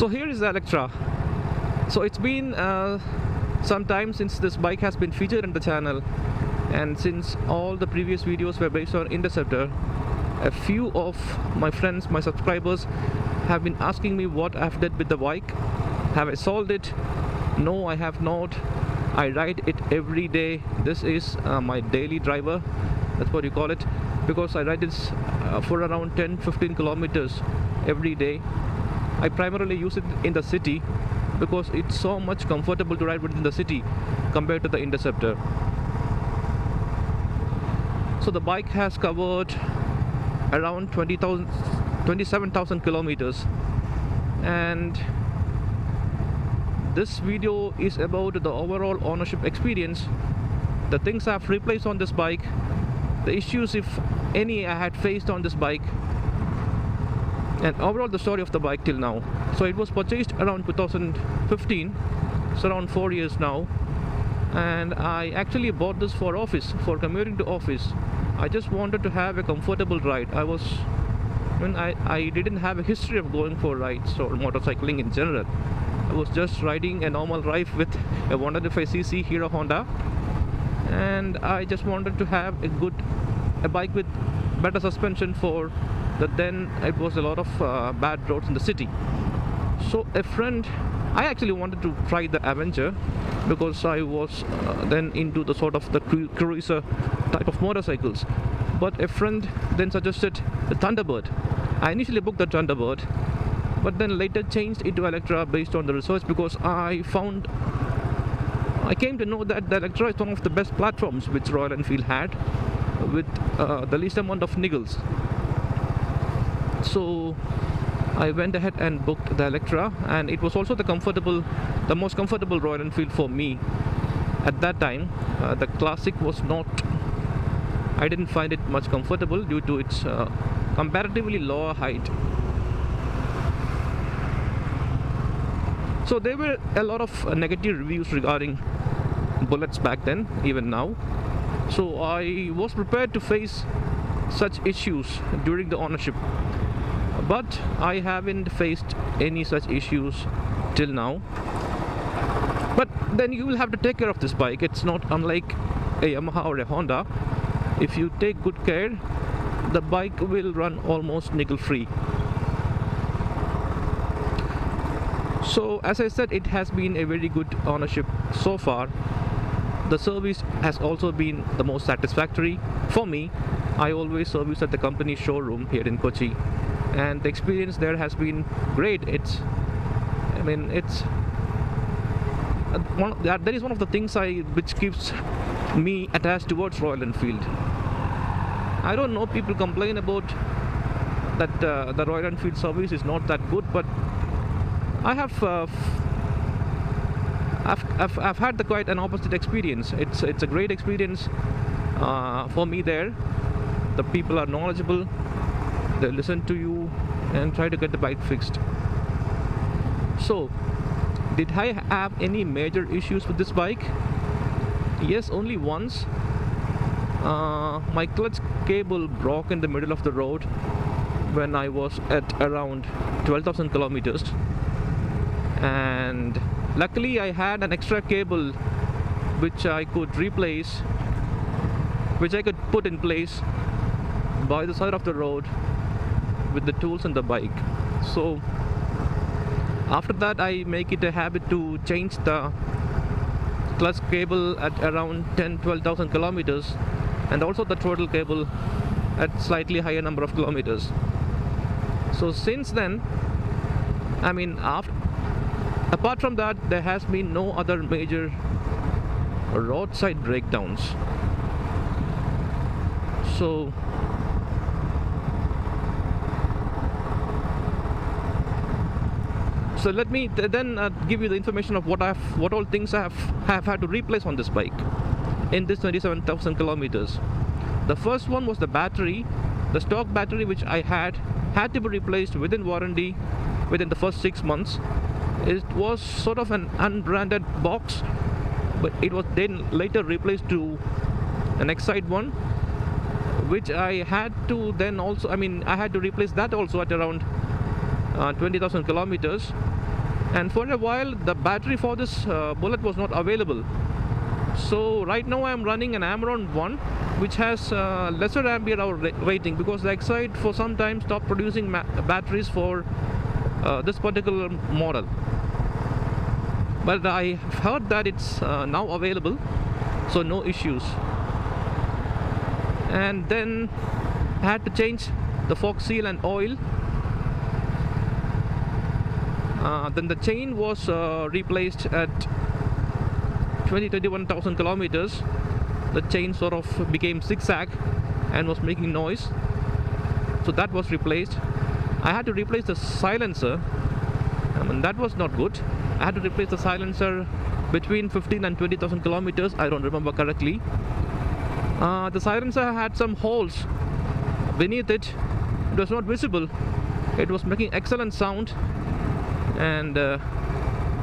So here is the Electra. So it's been some time since this bike has been featured in the channel, and since all the previous videos were based on Interceptor, a few of my friends, my subscribers, have been asking me what I've did with the bike. Have I sold it? No, I have not. I ride it every day. This is my daily driver, that's what you call it, because I ride this for around 10-15 kilometers every day. I primarily use it in the city because it's so much comfortable to ride within the city compared to the Interceptor. So the bike has covered around 27,000 kilometers, and this video is about the overall ownership experience, the things I've replaced on this bike, the issues, if any, I had faced on this bike, and overall the story of the bike till now. So it was purchased around 2015, it's around 4 years now, and I actually bought this for office, for commuting to office. I just wanted to have a comfortable ride. I didn't have a history of going for rides or motorcycling in general. I was just riding a normal ride with a 125cc Hero Honda, and I just wanted to have a bike with better suspension for that. Then it was a lot of bad roads in the city. So a friend, I actually wanted to try the Avenger because I was then into the sort of the cruiser type of motorcycles, but a friend then suggested the Thunderbird. I initially booked the Thunderbird, but then later changed into Electra based on the research, because I came to know that the Electra is one of the best platforms which Royal Enfield had, with the least amount of niggles. So I went ahead and booked the Electra, and it was also the most comfortable Royal Enfield for me at that time. The Classic was not, I didn't find it much comfortable due to its comparatively lower height. So there were a lot of negative reviews regarding Bullets back then, even now. So I was prepared to face such issues during the ownership, but I haven't faced any such issues till now. But then you will have to take care of this bike. It's not unlike a Yamaha or a Honda. If you take good care, the bike will run almost nickel free. So as I said, it has been a very good ownership so far. The service has also been the most satisfactory for me. I always service at the company showroom here in Kochi, and the experience there has been great. That is one of the things which keeps me attached towards Royal Enfield. I don't know, people complain about that the Royal Enfield service is not that good, but I have I've had quite an opposite experience. It's a great experience for me there. The people are knowledgeable, they listen to you and try to get the bike fixed. So did I have any major issues with this bike? Yes, only once. My clutch cable broke in the middle of the road when I was at around 12,000 kilometers, and luckily I had an extra cable which I could replace, which I could put in place by the side of the road with the tools and the bike. So after that, I make it a habit to change the clutch cable at around 10-12,000 kilometers, and also the throttle cable at slightly higher number of kilometers. So since then, apart from that, there has been no other major roadside breakdowns. So let me then give you the information of what all things I have had to replace on this bike in this 27,000 kilometers. The first one was the battery. The stock battery which I had to be replaced within warranty within the first 6 months. It was sort of an unbranded box, but it was then later replaced to an Excite one, which I had to then also, I had to replace that also at around 20,000 kilometers. and for a while the battery for this Bullet was not available. So right now I am running an Amaron 1 which has lesser ampere hour rating, because the Excite for some time stopped producing batteries for this particular model. But I heard that it's now available, so no issues. And then I had to change the fork seal and oil. Then the chain was replaced at 21,000 kilometers. The chain sort of became zigzag and was making noise, so that was replaced. I had to replace the silencer, and that was not good. I had to replace the silencer between 15 and 20,000 kilometers, I don't remember correctly. The silencer had some holes beneath it. It was not visible. It was making excellent sound, and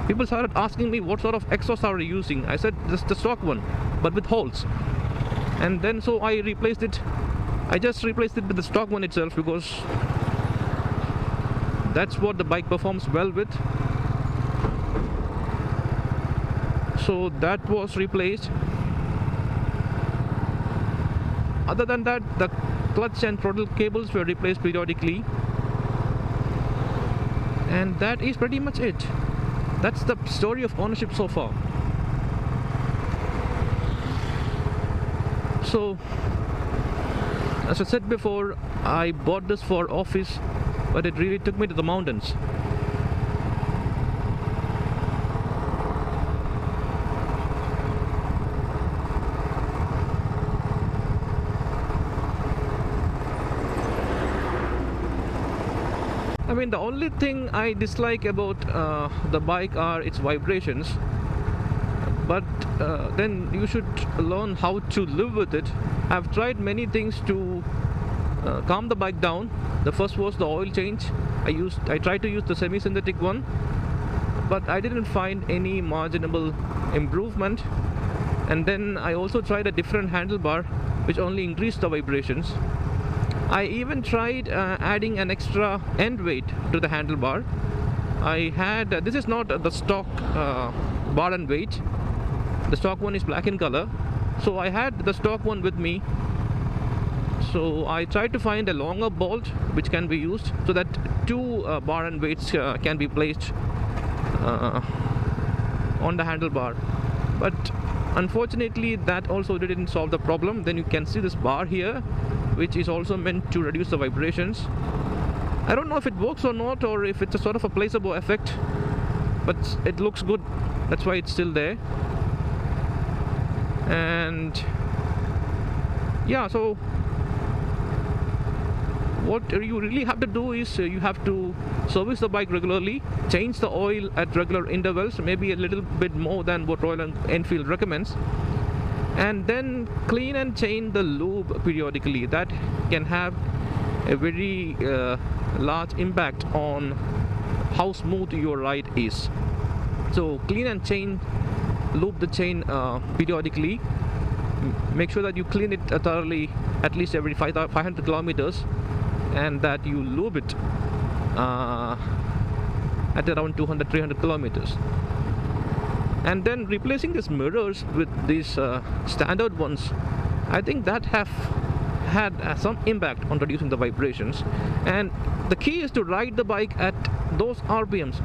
people started asking me what sort of exhaust are you using. I said just the stock one, but with holes. And then so I replaced it. I just replaced it with the stock one itself, because that's what the bike performs well with. So that was replaced. Other than that, the clutch and throttle cables were replaced periodically, and that is pretty much it. That's the story of ownership so far. So, as I said before, I bought this for office, but it really took me to the mountains. I mean, the only thing I dislike about the bike are its vibrations, but then you should learn how to live with it. I've tried many things to calm the bike down. The first was the oil change. I tried to use the semi-synthetic one, but I didn't find any marginable improvement. And then I also tried a different handlebar, which only increased the vibrations. I even tried adding an extra end weight to the handlebar. I had this is not the stock bar and weight. The stock one is black in color, so I had the stock one with me. So I tried to find a longer bolt which can be used, so that two bar and weights can be placed on the handlebar. But unfortunately, that also didn't solve the problem. Then you can see this bar here, which is also meant to reduce the vibrations. I don't know if it works or not, or if it's a sort of a placebo effect, but it looks good. That's why it's still there. And yeah, so what you really have to do is you have to service the bike regularly, change the oil at regular intervals, maybe a little bit more than what Royal Enfield recommends, and then clean and change the lube periodically. That can have a very large impact on how smooth your ride is. So clean and lube the chain periodically. Make sure that you clean it thoroughly at least every 500 kilometers, and that you lube it at around 200-300 kilometers. And then replacing these mirrors with these standard ones, I think that have had some impact on reducing the vibrations. And the key is to ride the bike at those RPMs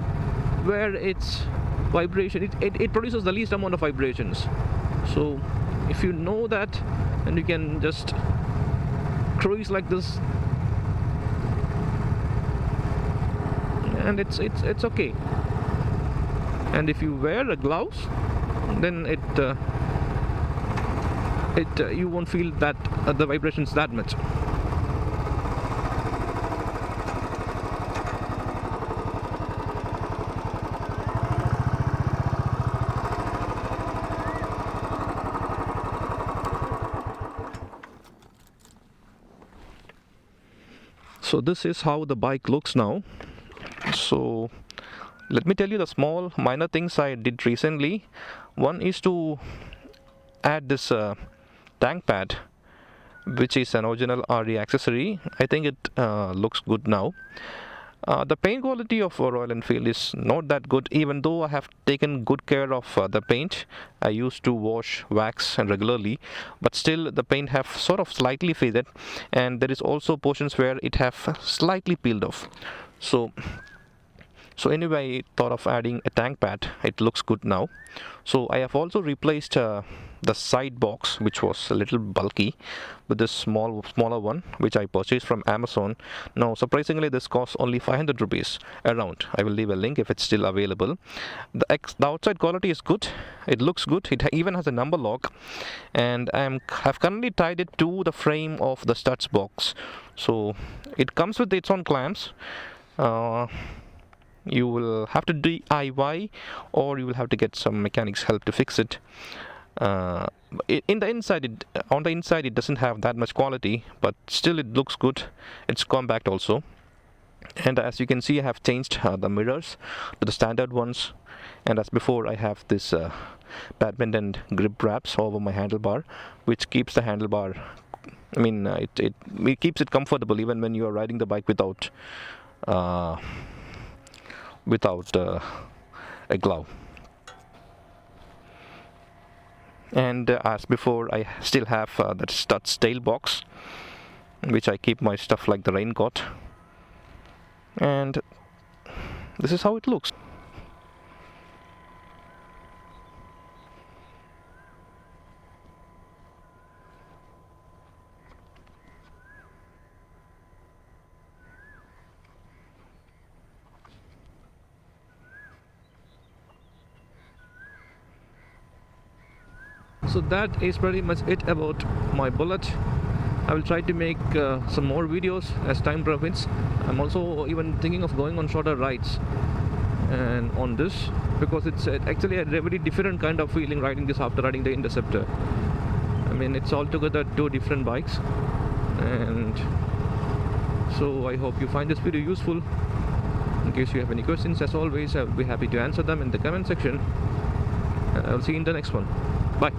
where its vibration, it produces the least amount of vibrations. So if you know that, and you can just cruise like this, and it's okay. And if you wear a gloves, then you won't feel that the vibrations that much. So this is how the bike looks now. So let me tell you the small minor things I did recently. One is to add this tank pad, which is an original RE accessory. I think it looks good now. The paint quality of Royal Enfield is not that good, even though I have taken good care of the paint. I used to wash, wax regularly, but still the paint have sort of slightly faded, and there is also portions where it have slightly peeled off. So anyway, I thought of adding a tank pad. It looks good now. So I have also replaced the side box, which was a little bulky, with this smaller one, which I purchased from Amazon. Now surprisingly, this costs only 500 rupees around. I will leave a link if it's still available. The outside quality is good. It looks good. It even has a number lock, and have currently tied it to the frame of the studs box. So it comes with its own clamps. You will have to DIY, or you will have to get some mechanics help to fix it. On the inside it doesn't have that much quality, but still it looks good. It's compact also, and as you can see, I have changed the mirrors to the standard ones, and as before, I have this badminton grip wraps over my handlebar, which keeps the handlebar, it keeps it comfortable even when you are riding the bike without a glove. And as before, I still have that studs tail box, which I keep my stuff like the raincoat, and this is how it looks. So that is pretty much it about my Bullet. I will try to make some more videos as time permits. I'm also even thinking of going on shorter rides and on this, because it's actually a very different kind of feeling riding this after riding the Interceptor. I mean, it's altogether two different bikes, and so I hope you find this video useful. In case you have any questions, as always, I will be happy to answer them in the comment section, and I'll see you in the next one. Bye.